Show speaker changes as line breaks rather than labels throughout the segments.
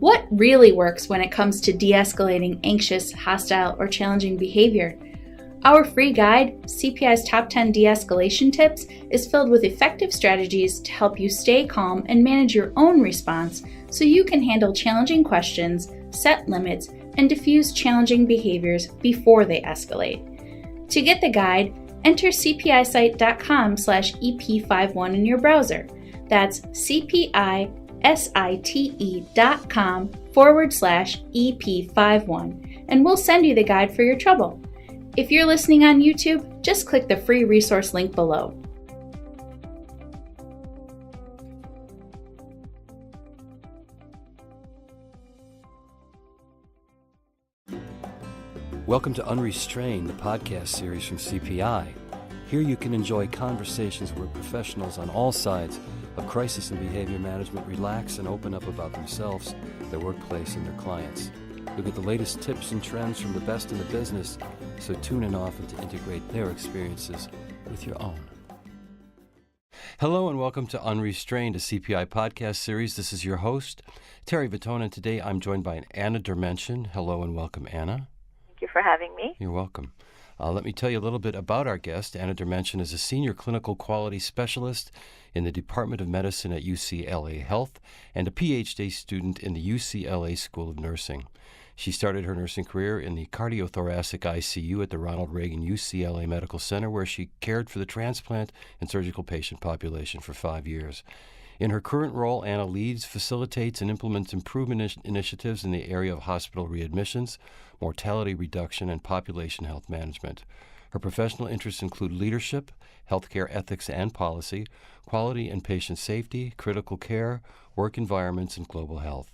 What really works when it comes to de-escalating anxious, hostile, or challenging behavior? Our free guide, CPI's Top 10 De-Escalation Tips, is filled with effective strategies to help you stay calm and manage your own response so you can handle challenging questions, set limits, and diffuse challenging behaviors before they escalate. To get the guide, enter cpisite.com/EP51 in your browser. That's cpisite.com/EP51, and we'll send you the guide for your trouble. If you're listening on YouTube, just click the free resource link below.
Welcome to Unrestrained, the podcast series from CPI. Here you can enjoy conversations where professionals on all sides of crisis and behavior management relax and open up about themselves, their workplace, and their clients. You'll get the latest tips and trends from the best in the business, so tune in often to integrate their experiences with your own. Hello and welcome to Unrestrained, a CPI podcast series. This is your host, Terry Vitone, and today I'm joined by Anna Dermenchyan. Hello and welcome, Anna.
Thank you for having me.
You're welcome. Let me tell you a little bit about our guest. Anna Dermenchyan is a senior clinical quality specialist in the Department of Medicine at UCLA Health and a PhD student in the UCLA School of Nursing. She started her nursing career in the cardiothoracic ICU at the Ronald Reagan UCLA Medical Center, where she cared for the transplant and surgical patient population for 5 years. In her current role, Anna leads, facilitates, and implements improvement initiatives in the area of hospital readmissions, mortality reduction, and population health management. Her professional interests include leadership, healthcare ethics and policy, quality and patient safety, critical care, work environments, and global health.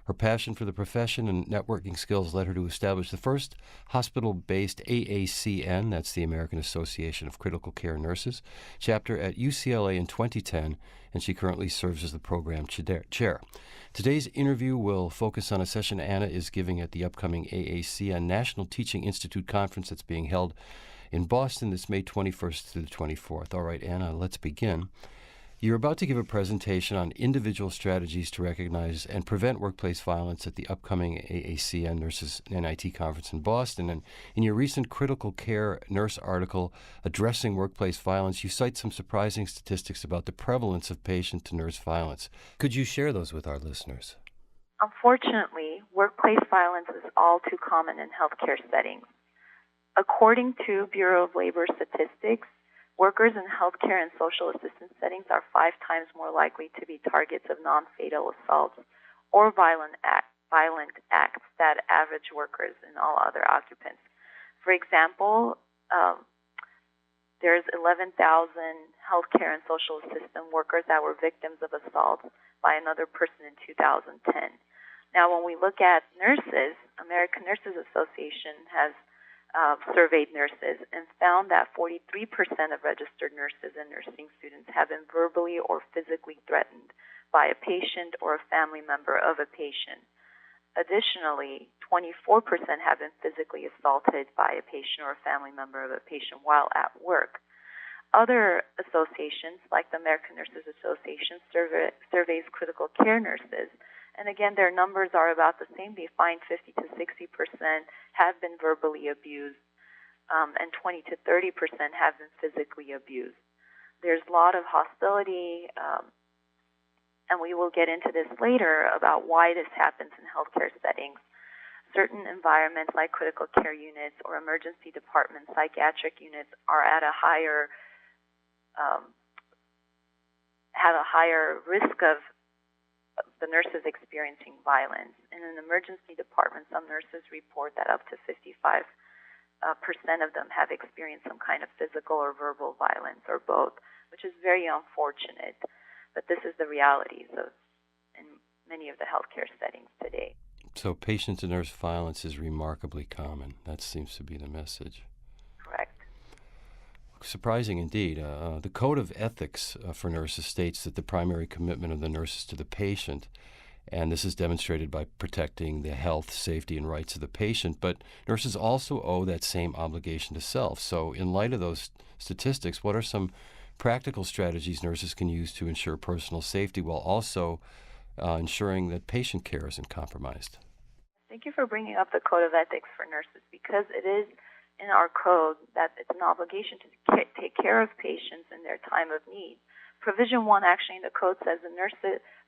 Her passion for the profession and networking skills led her to establish the first hospital-based AACN, that's the American Association of Critical Care Nurses, chapter at UCLA in 2010, and she currently serves as the program chair. Today's interview will focus on a session Anna is giving at the upcoming AACN National Teaching Institute Conference that's being held in Boston this May 21st through the 24th. All right, Anna, let's begin. You're about to give a presentation on individual strategies to recognize and prevent workplace violence at the upcoming AACN Nurses NIT Conference in Boston. And in your recent Critical Care Nurse article, Addressing Workplace Violence, you cite some surprising statistics about the prevalence of patient-to-nurse violence. Could you share those with our listeners?
Unfortunately, workplace violence is all too common in healthcare settings. According to Bureau of Labor Statistics, workers in healthcare and social assistance settings are 5 times more likely to be targets of non-fatal assaults or violent acts than average workers and all other occupants. For example, there's 11,000 healthcare and social assistance workers that were victims of assault by another person in 2010. Now, when we look at nurses, American Nurses Association has surveyed nurses and found that 43% of registered nurses and nursing students have been verbally or physically threatened by a patient or a family member of a patient. Additionally, 24% have been physically assaulted by a patient or a family member of a patient while at work. Other associations, like the American Nurses Association, surveys critical care nurses. And again, their numbers are about the same. They find 50 to 60% have been verbally abused, and 20 to 30% have been physically abused. There's a lot of hostility, and we will get into this later about why this happens in healthcare settings. Certain environments like critical care units or emergency departments, psychiatric units are at a higher, have a higher risk of the nurses experiencing violence. In an emergency department, some nurses report that up to 55% of them have experienced some kind of physical or verbal violence or both, which is very unfortunate. But this is the realities of in many of the healthcare settings today.
So patient-to-nurse violence is remarkably common. That seems to be the message.
Correct.
Surprising indeed. The Code of Ethics for Nurses states that the primary commitment of the nurse is to the patient, and this is demonstrated by protecting the health, safety, and rights of the patient. But nurses also owe that same obligation to self. So in light of those statistics, what are some practical strategies nurses can use to ensure personal safety while also ensuring that patient care isn't compromised?
Thank you for bringing up the Code of Ethics for nurses, because it is in our code that it's an obligation to take care of patients in their time of need. Provision 1 actually in the code says the nurse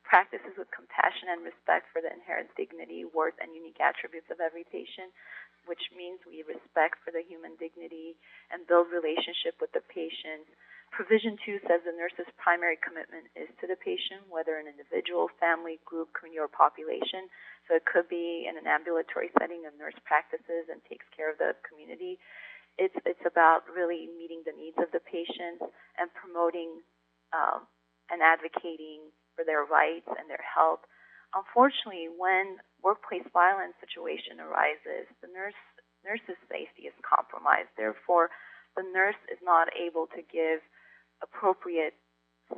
practices with compassion and respect for the inherent dignity, worth, and unique attributes of every patient, which means we respect for the human dignity and build relationship with the patient. Provision 2 says the nurse's primary commitment is to the patient, whether an individual, family, group, community, or population. So it could be in an ambulatory setting, a nurse practices and takes care of the community. It's about really meeting the needs of the patients and promoting and advocating for their rights and their health. Unfortunately, when workplace violence situation arises, the nurse's safety is compromised. Therefore, the nurse is not able to give appropriate,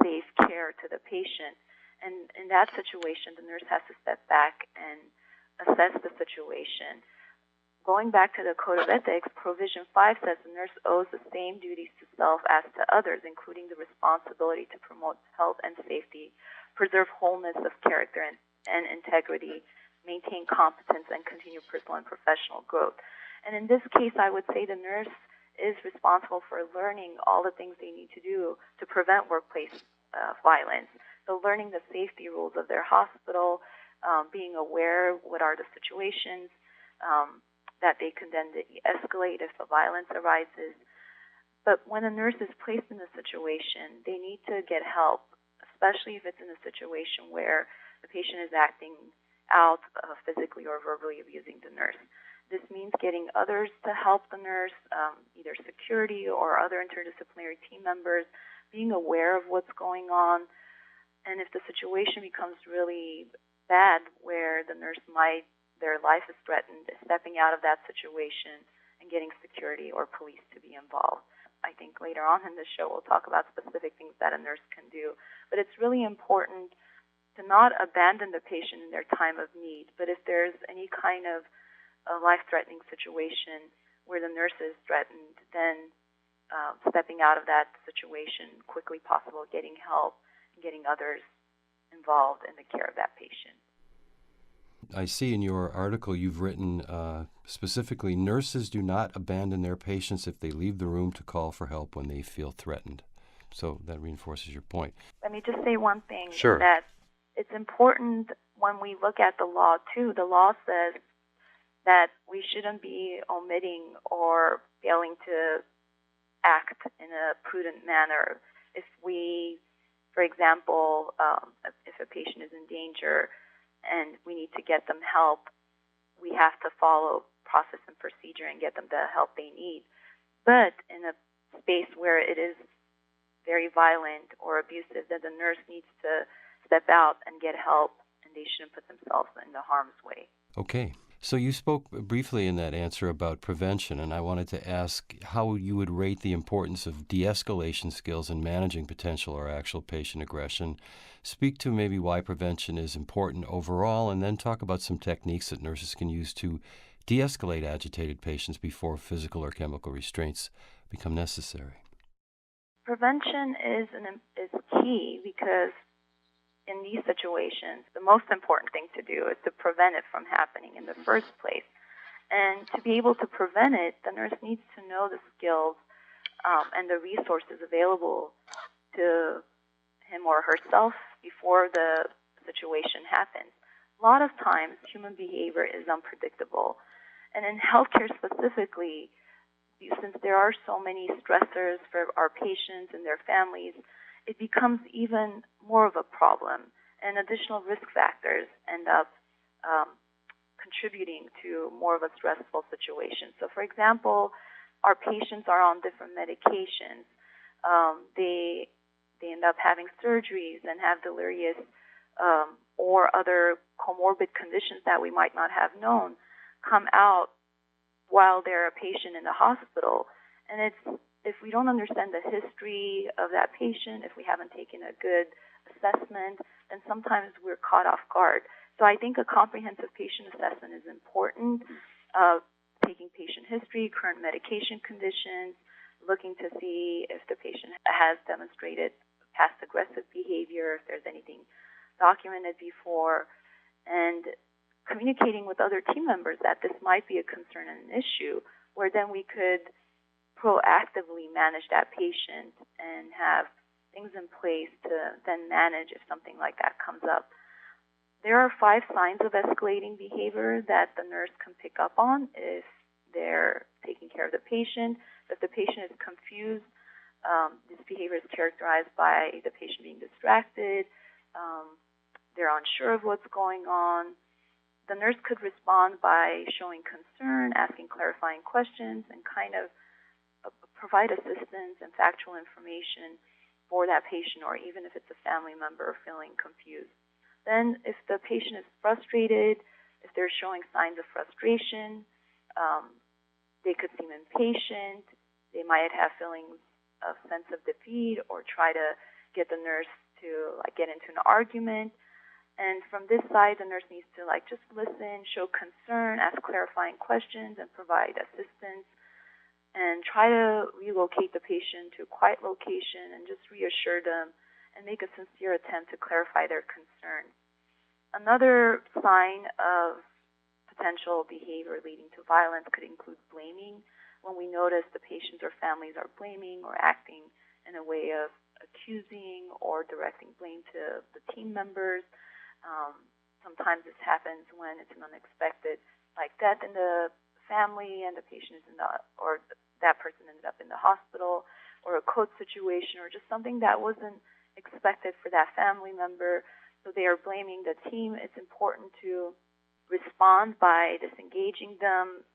safe care to the patient. And in that situation, the nurse has to step back and assess the situation. Going back to the Code of Ethics, Provision 5 says the nurse owes the same duties to self as to others, including the responsibility to promote health and safety, preserve wholeness of character and integrity, maintain competence, and continue personal and professional growth. And in this case, I would say the nurse is responsible for learning all the things they need to do to prevent workplace violence. So learning the safety rules of their hospital, being aware what are the situations that they can then de-escalate if the violence arises. But when a nurse is placed in a situation, they need to get help, especially if it's in a situation where the patient is acting out physically or verbally abusing the nurse. This means getting others to help the nurse, either security or other interdisciplinary team members, being aware of what's going on. And if the situation becomes really bad, where the nurse their life is threatened, stepping out of that situation and getting security or police to be involved. I think later on in this show we'll talk about specific things that a nurse can do. But it's really important to not abandon the patient in their time of need. But if there's any kind of a life-threatening situation where the nurse is threatened, then stepping out of that situation quickly possible, getting help, and getting others involved in the care of that patient.
I see in your article you've written specifically, nurses do not abandon their patients if they leave the room to call for help when they feel threatened. So that reinforces your point.
Let me just say one thing.
Sure.
That it's important when we look at the law, too. The law says that we shouldn't be omitting or failing to act in a prudent manner. If we, for example, if a patient is in danger and we need to get them help, we have to follow process and procedure and get them the help they need. But in a space where it is very violent or abusive, that the nurse needs to step out and get help, and they shouldn't put themselves in the harm's way.
Okay. So you spoke briefly in that answer about prevention, and I wanted to ask how you would rate the importance of de-escalation skills in managing potential or actual patient aggression. Speak to maybe why prevention is important overall, and then talk about some techniques that nurses can use to de-escalate agitated patients before physical or chemical restraints become necessary.
Prevention is key, because in these situations, the most important thing to do is to prevent it from happening in the first place. And to be able to prevent it, the nurse needs to know the skills and the resources available to him or herself before the situation happens. A lot of times, human behavior is unpredictable. And in healthcare specifically, since there are so many stressors for our patients and their families, it becomes even more of a problem, and additional risk factors end up contributing to more of a stressful situation. So, for example, our patients are on different medications. They end up having surgeries and have delirious or other comorbid conditions that we might not have known come out while they're a patient in the hospital. And if we don't understand the history of that patient, if we haven't taken a good assessment, then sometimes we're caught off guard. So I think a comprehensive patient assessment is important, taking patient history, current medication conditions, looking to see if the patient has demonstrated past aggressive behavior, if there's anything documented before, and communicating with other team members that this might be a concern and an issue, where then we could proactively manage that patient and have things in place to then manage if something like that comes up. There are 5 signs of escalating behavior that the nurse can pick up on if they're taking care of the patient. If the patient is confused, this behavior is characterized by the patient being distracted, they're unsure of what's going on. The nurse could respond by showing concern, asking clarifying questions, and kind of provide assistance and factual information for that patient, or even if it's a family member feeling confused. Then if the patient is frustrated, if they're showing signs of frustration, they could seem impatient, they might have feelings of sense of defeat or try to get the nurse to get into an argument. And from this side, the nurse needs to just listen, show concern, ask clarifying questions, and provide assistance, and try to relocate the patient to a quiet location and just reassure them and make a sincere attempt to clarify their concerns. Another sign of potential behavior leading to violence could include blaming. When we notice the patients or families are blaming or acting in a way of accusing or directing blame to the team members. Sometimes this happens when it's an unexpected, death in the family and the patient is or that person ended up in the hospital, or a code situation, or just something that wasn't expected for that family member. So they are blaming the team. It's important to respond by disengaging them,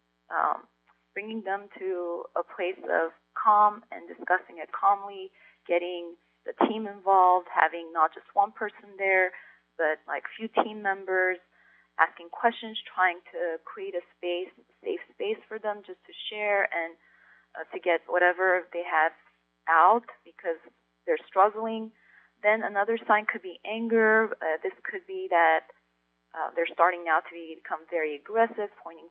bringing them to a place of calm and discussing it calmly, getting the team involved, having not just one person there, but few team members, asking questions, trying to create a safe space for them just to share and to get whatever they have out because they're struggling. Then another sign could be anger. This could be that they're starting now to become very aggressive, pointing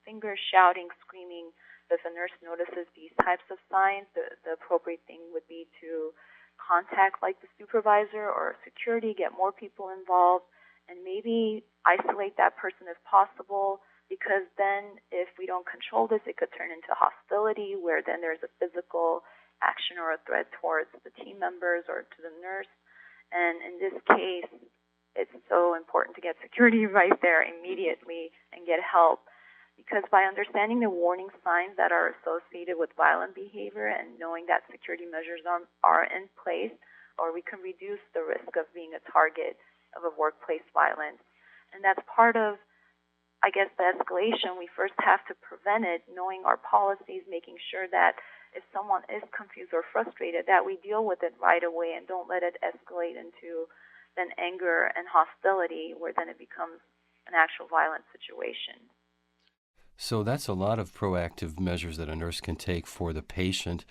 fingers, shouting, screaming. If a nurse notices these types of signs, the appropriate thing would be to contact the supervisor or security, get more people involved, and maybe isolate that person if possible, because then if we don't control this, it could turn into hostility, where then there's a physical action or a threat towards the team members or to the nurse. And in this case, it's so important to get security right there immediately and get help, because by understanding the warning signs that are associated with violent behavior and knowing that security measures are in place, or we can reduce the risk of being a target of a workplace violence. And that's part of, the escalation. We first have to prevent it, knowing our policies, making sure that if someone is confused or frustrated, that we deal with it right away and don't let it escalate into then anger and hostility, where then it becomes an actual violent situation.
So that's a lot of proactive measures that a nurse can take for the patient.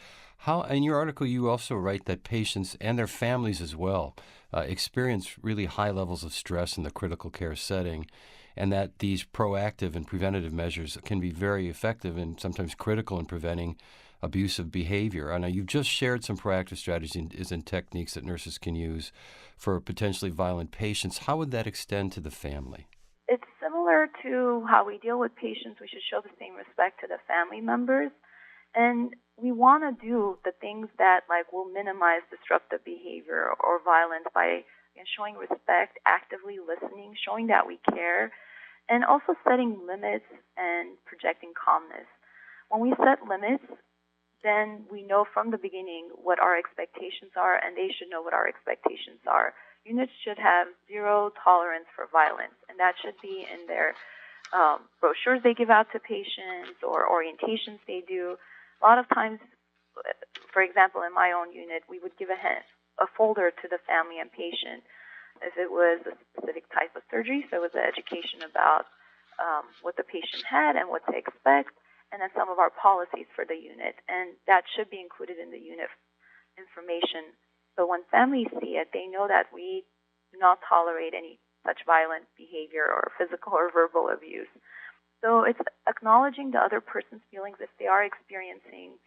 In your article, you also write that patients and their families as well experience really high levels of stress in the critical care setting, and that these proactive and preventative measures can be very effective and sometimes critical in preventing abusive behavior. I know you've just shared some proactive strategies and techniques that nurses can use for potentially violent patients. How would that extend to the family?
It's similar to how we deal with patients. We should show the same respect to the family members. And we want to do the things that will minimize disruptive behavior or violence by showing respect, actively listening, showing that we care, and also setting limits and projecting calmness. When we set limits, then we know from the beginning what our expectations are, and they should know what our expectations are. Units should have zero tolerance for violence, and that should be in their brochures they give out to patients or orientations they do. A lot of times, for example, in my own unit, we would give a folder to the family and patient if it was a specific type of surgery, so it was an education about what the patient had and what to expect, and then some of our policies for the unit, and that should be included in the unit information. So when families see it, they know that we do not tolerate any such violent behavior or physical or verbal abuse. So it's acknowledging the other person's feelings if they are experiencing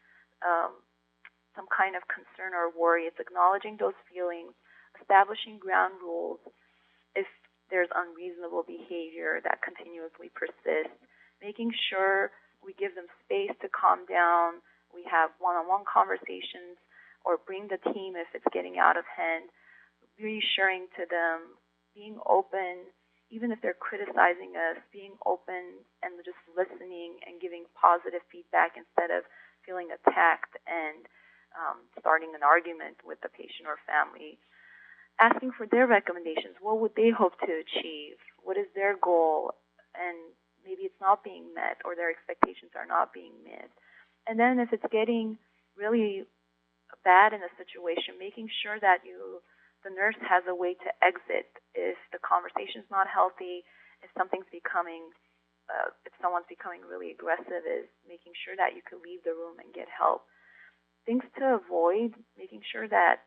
some kind of concern or worry. It's acknowledging those feelings, establishing ground rules, if there's unreasonable behavior that continuously persists, making sure we give them space to calm down, we have one-on-one conversations, or bring the team if it's getting out of hand, reassuring to them, being open, even if they're criticizing us, being open and just listening and giving positive feedback instead of feeling attacked and starting an argument with the patient or family. Asking for their recommendations. What would they hope to achieve? What is their goal? And maybe it's not being met or their expectations are not being met. And then if it's getting really bad in a situation, making sure that the nurse has a way to exit if the conversation's not healthy, if someone's becoming really aggressive, is making sure that you can leave the room and get help. Things to avoid, making sure that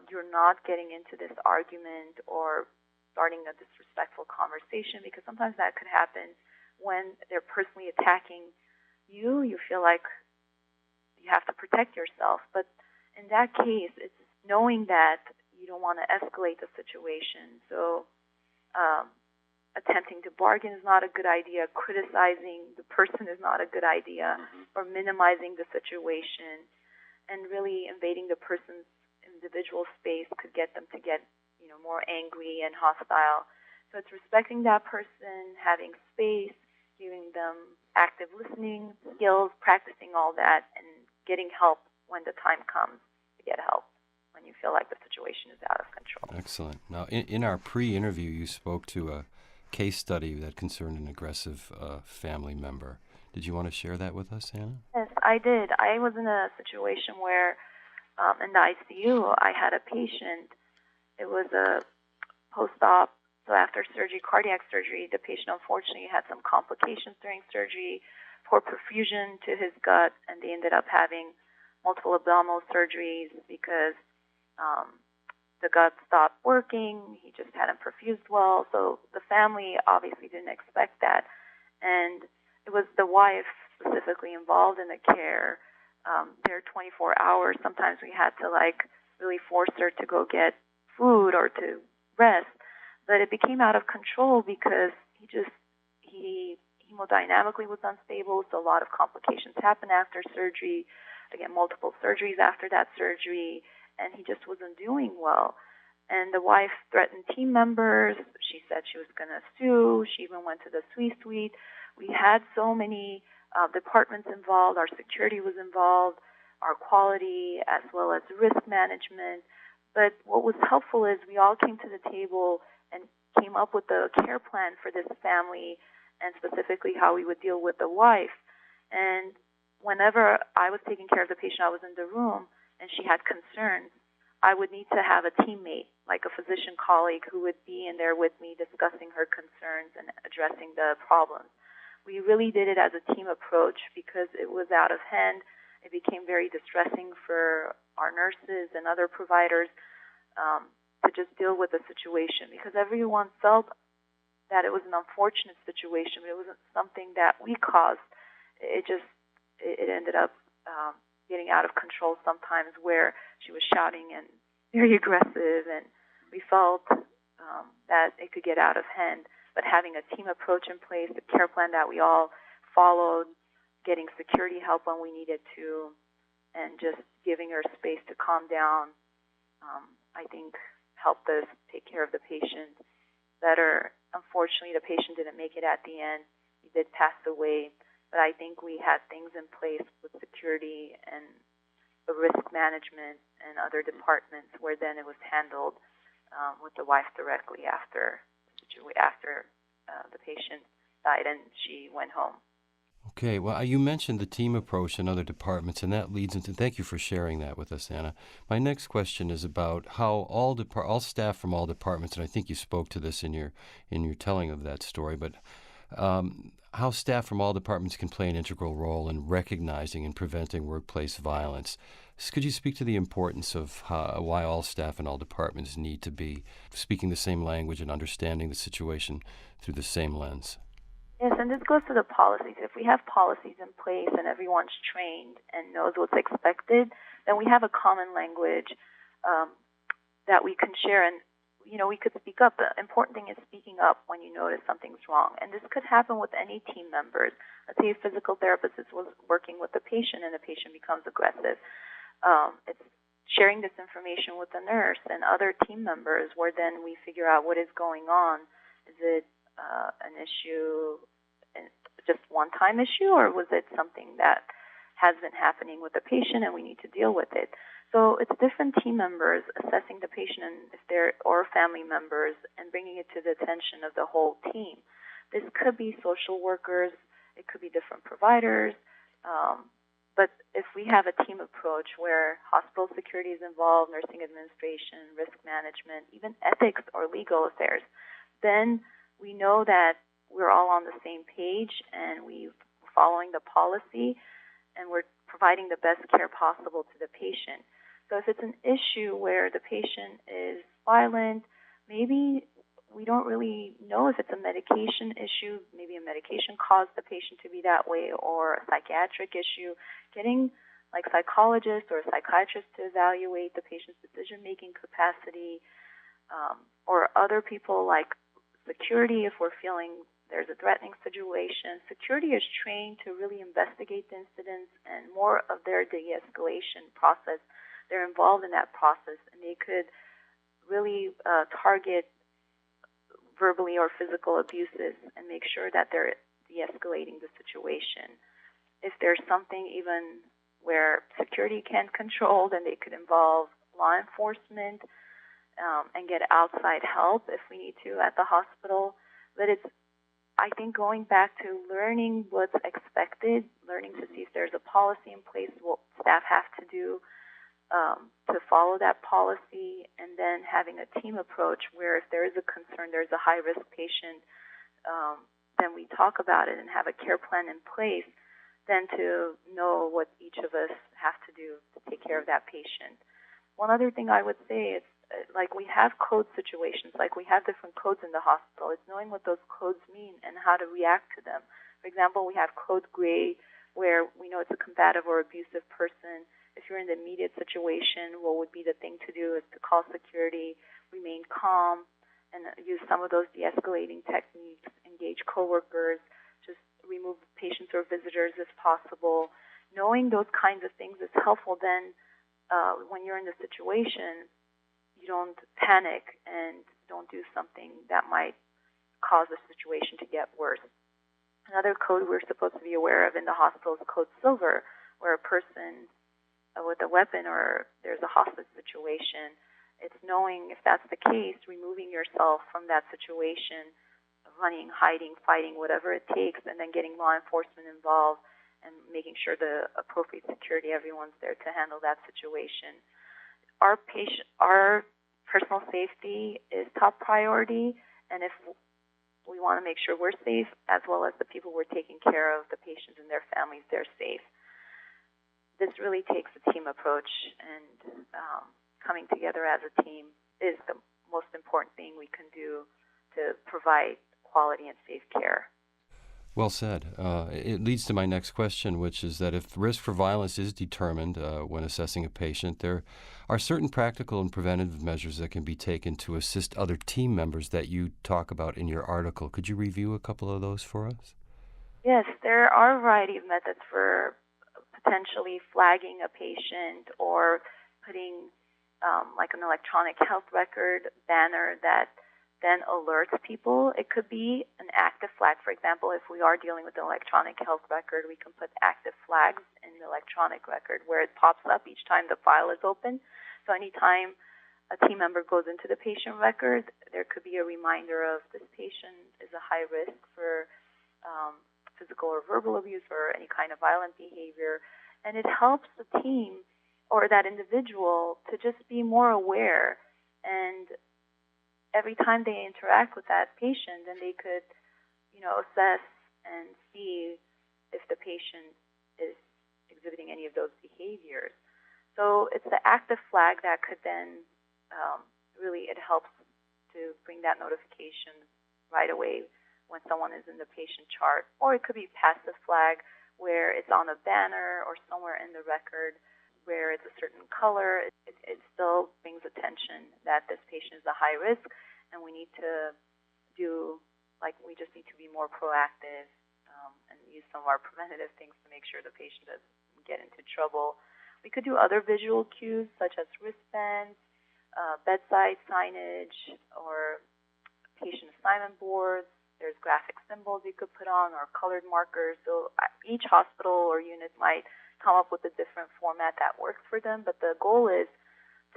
you're not getting into this argument or starting a disrespectful conversation, because sometimes that could happen when they're personally attacking you. You feel like you have to protect yourself. But in that case, it's knowing that you don't want to escalate the situation. So attempting to bargain is not a good idea. Criticizing the person is not a good idea, or minimizing the situation. And really invading the person's individual space could get them to get more angry and hostile. So it's respecting that person, having space, giving them active listening skills, practicing all that, and getting help when the time comes to get help when you feel like the situation is out of control.
Excellent. Now, in our pre-interview, you spoke to a case study that concerned an aggressive family member. Did you want to share that with us, Anna?
Yes, I did. I was in a situation where in the ICU, I had a patient. It was a post-op, so after surgery, cardiac surgery, the patient unfortunately had some complications during surgery, poor perfusion to his gut, and they ended up having multiple abdominal surgeries because the gut stopped working. He just hadn't perfused well. So the family obviously didn't expect that. And it was the wife specifically involved in the care. There 24 hours. Sometimes we had to really force her to go get food or to rest. But it became out of control because he hemodynamically was unstable, so a lot of complications happened after surgery. Again, multiple surgeries after that surgery, and he just wasn't doing well. And the wife threatened team members. She said she was going to sue. She even went to the C-suite. We had so many departments involved. Our security was involved, our quality, as well as risk management. But what was helpful is we all came to the table and came up with a care plan for this family, and specifically how we would deal with the wife. And whenever I was taking care of the patient, I was in the room, and she had concerns, I would need to have a teammate, like a physician colleague, who would be in there with me discussing her concerns and addressing the problems. We really did it as a team approach because it was out of hand. It became very distressing for our nurses and other providers to just deal with the situation, because everyone felt that it was an unfortunate situation, but it wasn't something that we caused. It ended up getting out of control sometimes, where she was shouting and very aggressive, and we felt that it could get out of hand. But having a team approach in place, the care plan that we all followed, getting security help when we needed to, and just giving her space to calm down, I think helped us take care of the patient better. Unfortunately, the patient didn't make it at the end. He did pass away. But I think we had things in place with security and the risk management and other departments where then it was handled with the wife directly after the patient died and she went home.
Okay, well, you mentioned the team approach in other departments, and that leads into, thank you for sharing that with us, Anna. My next question is about how all staff from all departments, and I think you spoke to this in your telling of that story, but how staff from all departments can play an integral role in recognizing and preventing workplace violence. Could you speak to the importance of why all staff in all departments need to be speaking the same language and understanding the situation through the same lens?
Yes, and this goes to the policies. If we have policies in place and everyone's trained and knows what's expected, then we have a common language that we can share. And we could speak up. The important thing is speaking up when you notice something's wrong. And this could happen with any team members. Let's say a physical therapist was working with a patient and the patient becomes aggressive. It's sharing this information with the nurse and other team members where then we figure out what is going on. Is it an issue, just one-time issue, or was it something that has been happening with the patient and we need to deal with it? So it's different team members assessing the patient and if they're or family members and bringing it to the attention of the whole team. This could be social workers, it could be different providers, but if we have a team approach where hospital security is involved, nursing administration, risk management, even ethics or legal affairs, then we know that we're all on the same page and we're following the policy and we're providing the best care possible to the patient. So if it's an issue where the patient is violent, maybe we don't really know if it's a medication issue. Maybe a medication caused the patient to be that way, or a psychiatric issue. Getting like psychologists or a psychiatrist to evaluate the patient's decision-making capacity, or other people like security if we're feeling there's a threatening situation. Security is trained to really investigate the incidents, and more of their de-escalation process, they're involved in that process, and they could really target verbally or physical abuses and make sure that they're de-escalating the situation. If there's something even where security can't control, then they could involve law enforcement and get outside help if we need to at the hospital. But it's, I think, going back to learning what's expected, learning to see if there's a policy in place, what staff have to do to follow that policy, and then having a team approach where if there is a concern, there's a high-risk patient, then we talk about it and have a care plan in place, then to know what each of us have to do to take care of that patient. One other thing I would say is, like we have code situations, like we have different codes in the hospital. It's knowing what those codes mean and how to react to them. For example, we have code gray where we know it's a combative or abusive person. If you're in the immediate situation, what would be the thing to do is to call security, remain calm, and use some of those de-escalating techniques, engage coworkers, just remove patients or visitors if possible. Knowing those kinds of things is helpful. Then when you're in the situation, you don't panic and don't do something that might cause the situation to get worse. Another code we're supposed to be aware of in the hospital is Code Silver, where a person with a weapon or there's a hostage situation, it's knowing if that's the case, removing yourself from that situation, running, hiding, fighting, whatever it takes, and then getting law enforcement involved and making sure the appropriate security, everyone's there to handle that situation. Our personal safety is top priority, and if we want to make sure we're safe, as well as the people we're taking care of, the patients and their families, they're safe. This really takes a team approach, and coming together as a team is the most important thing we can do to provide quality and safe care.
Well said. It leads to my next question, which is that if risk for violence is determined when assessing a patient, there are certain practical and preventative measures that can be taken to assist other team members that you talk about in your article. Could you review a couple of those for us?
Yes, there are a variety of methods for potentially flagging a patient or putting like an electronic health record banner that then alerts people. It could be an active flag. For example, if we are dealing with an electronic health record, we can put active flags in the electronic record where it pops up each time the file is open. So anytime a team member goes into the patient record, there could be a reminder of this patient is a high risk for physical or verbal abuse or any kind of violent behavior. And it helps the team or that individual to just be more aware, and every time they interact with that patient, then they could, assess and see if the patient is exhibiting any of those behaviors. So it's the active flag that could then really, it helps to bring that notification right away when someone is in the patient chart. Or it could be passive flag where it's on a banner or somewhere in the record where it's a certain color, it still brings attention that this patient is a high risk, and we need to we just need to be more proactive and use some of our preventative things to make sure the patient doesn't get into trouble. We could do other visual cues such as wristbands, bedside signage, or patient assignment boards. There's graphic symbols you could put on, or colored markers. So each hospital or unit might come up with a different format that works for them, but the goal is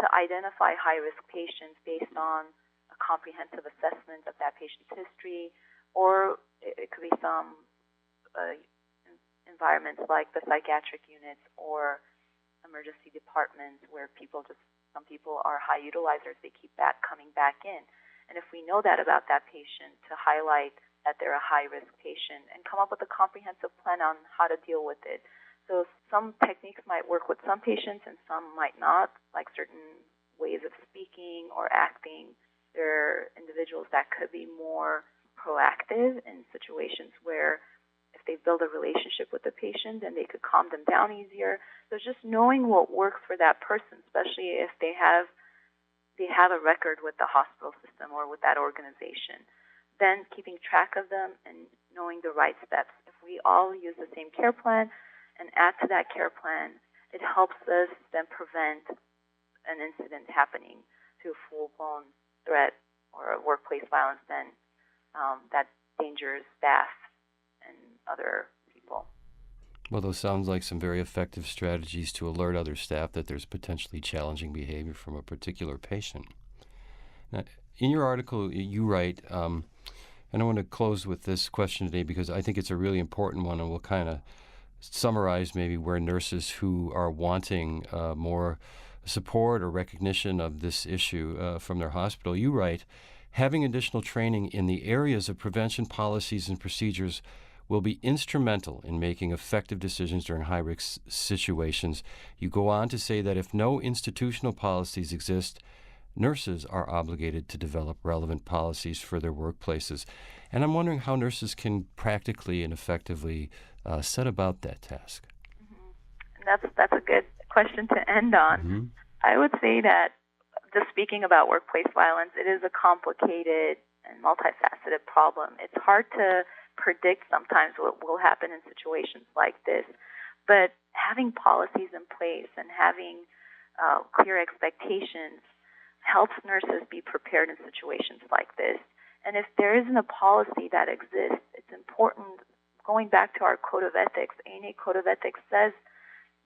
to identify high-risk patients based on a comprehensive assessment of that patient's history, or it could be some environments like the psychiatric units or emergency departments where some people are high utilizers. They keep coming back in. And if we know that about that patient, to highlight that they're a high-risk patient and come up with a comprehensive plan on how to deal with it. So some techniques might work with some patients and some might not, like certain ways of speaking or acting. There are individuals that could be more proactive in situations where if they build a relationship with the patient, then they could calm them down easier. So just knowing what works for that person, especially if they have a record with the hospital system or with that organization, then keeping track of them and knowing the right steps. If we all use the same care plan and add to that care plan, it helps us then prevent an incident happening to a full-blown threat or a workplace violence then that endangers staff and other people.
Well, those sounds like some very effective strategies to alert other staff that there's potentially challenging behavior from a particular patient. Now, in your article, you write, and I want to close with this question today because I think it's a really important one, and we'll kind of summarize maybe where nurses who are wanting more support or recognition of this issue from their hospital. You write, having additional training in the areas of prevention policies and procedures will be instrumental in making effective decisions during high-risk situations. You go on to say that if no institutional policies exist, nurses are obligated to develop relevant policies for their workplaces. And I'm wondering how nurses can practically and effectively set about that task.
Mm-hmm. That's a good question to end on.
Mm-hmm.
I would say that just speaking about workplace violence, it is a complicated and multifaceted problem. It's hard to predict sometimes what will happen in situations like this, but having policies in place and having clear expectations helps nurses be prepared in situations like this. And if there isn't a policy that exists, it's important, going back to our Code of Ethics, ANA Code of Ethics says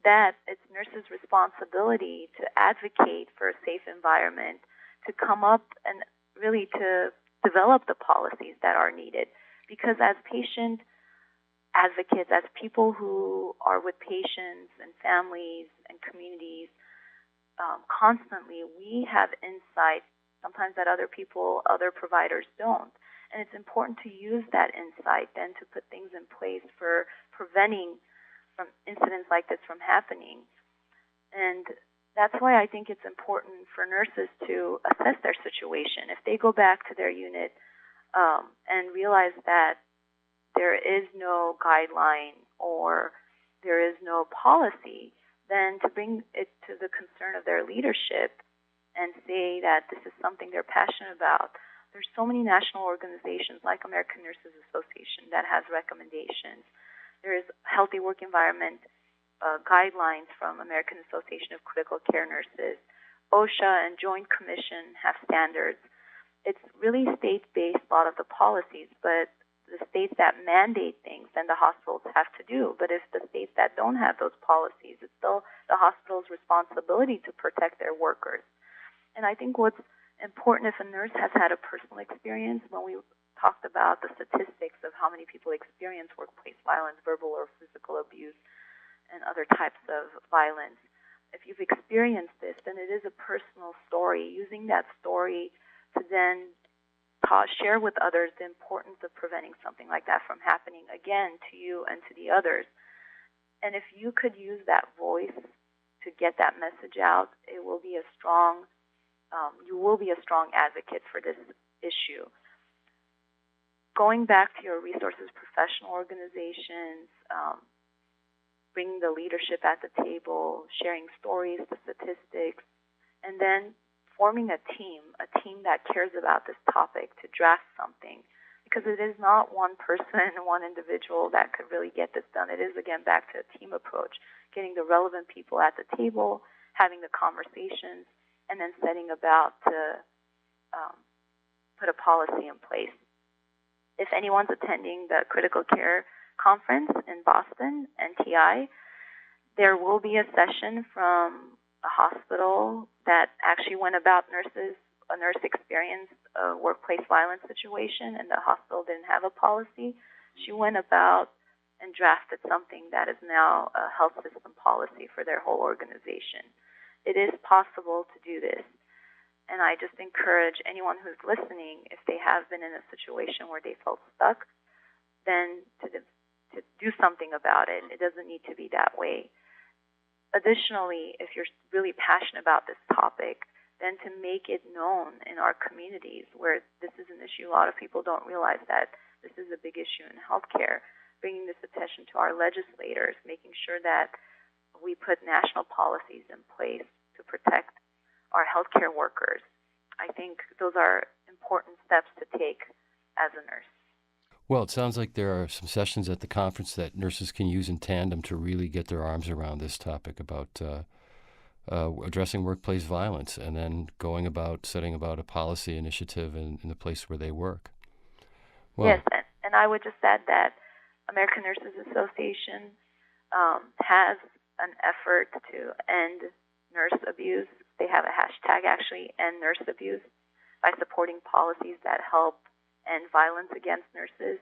that it's nurses' responsibility to advocate for a safe environment, to come up and really to develop the policies that are needed. Because as patient advocates, as people who are with patients and families and communities constantly, we have insight sometimes that other providers don't. And it's important to use that insight then to put things in place for preventing from incidents like this from happening. And that's why I think it's important for nurses to assess their situation. If they go back to their unit and realize that there is no guideline or there is no policy, then to bring it to the concern of their leadership and say that this is something they're passionate about. There's so many national organizations like American Nurses Association that has recommendations. There is healthy work environment guidelines from American Association of Critical Care Nurses. OSHA and Joint Commission have standards. It's really state-based, a lot of the policies, but the states that mandate things, then the hospitals have to do. But if the states that don't have those policies, it's still the hospital's responsibility to protect their workers. And I think what's important, if a nurse has had a personal experience, when we talked about the statistics of how many people experience workplace violence, verbal or physical abuse, and other types of violence, if you've experienced this, then it is a personal story. Using that story to then share with others the importance of preventing something like that from happening again to you and to the others. And if you could use that voice to get that message out, it will be a strong, you will be a strong advocate for this issue. Going back to your resources professional organizations, bringing the leadership at the table, sharing stories, the statistics, and then forming a team that cares about this topic to draft something. Because it is not one person, one individual that could really get this done. It is, again, back to a team approach, getting the relevant people at the table, having the conversations, and then setting about to put a policy in place. If anyone's attending the Critical Care Conference in Boston, NTI, there will be a session from a hospital that actually went about a nurse experienced a workplace violence situation, and the hospital didn't have a policy. She went about and drafted something that is now a health system policy for their whole organization. It is possible to do this, and I just encourage anyone who's listening, if they have been in a situation where they felt stuck, then to do something about it. It doesn't need to be that way. Additionally, if you're really passionate about this topic, then to make it known in our communities where this is an issue. A lot of people don't realize that this is a big issue in healthcare, bringing this attention to our legislators, making sure that we put national policies in place to protect our healthcare workers. I think those are important steps to take as a nurse.
Well, it sounds like there are some sessions at the conference that nurses can use in tandem to really get their arms around this topic about addressing workplace violence, and then going about setting about a policy initiative in the place where they work. Well,
yes, and I would just add that American Nurses Association has an effort to end nurse abuse. They have a hashtag, actually, End Nurse Abuse, by supporting policies that help end violence against nurses.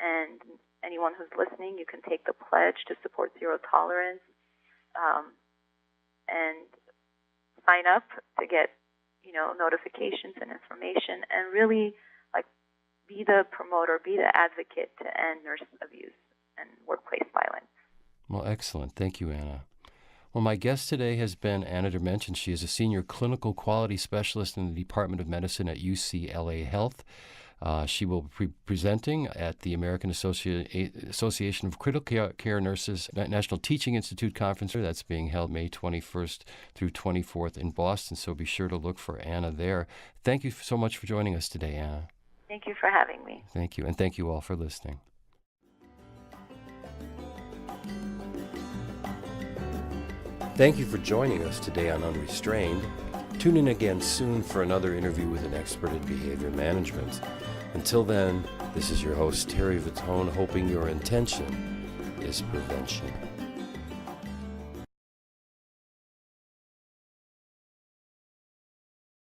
And anyone who's listening, you can take the pledge to support zero tolerance and sign up to get, notifications and information, and really be the promoter, be the advocate to end nurse abuse and workplace violence.
Well, excellent. Thank you, Anna. Well, my guest today has been Anna Dermenchyan. She is a senior clinical quality specialist in the Department of Medicine at UCLA Health. She will be presenting at the American Association of Critical Care Nurses National Teaching Institute Conference. That's being held May 21st through 24th in Boston, so be sure to look for Anna there. Thank you so much for joining us today, Anna.
Thank you for having me.
Thank you, and thank you all for listening. Thank you for joining us today on Unrestrained. Tune in again soon for another interview with an expert in behavior management. Until then, this is your host, Terry Vitone, hoping your intention is prevention.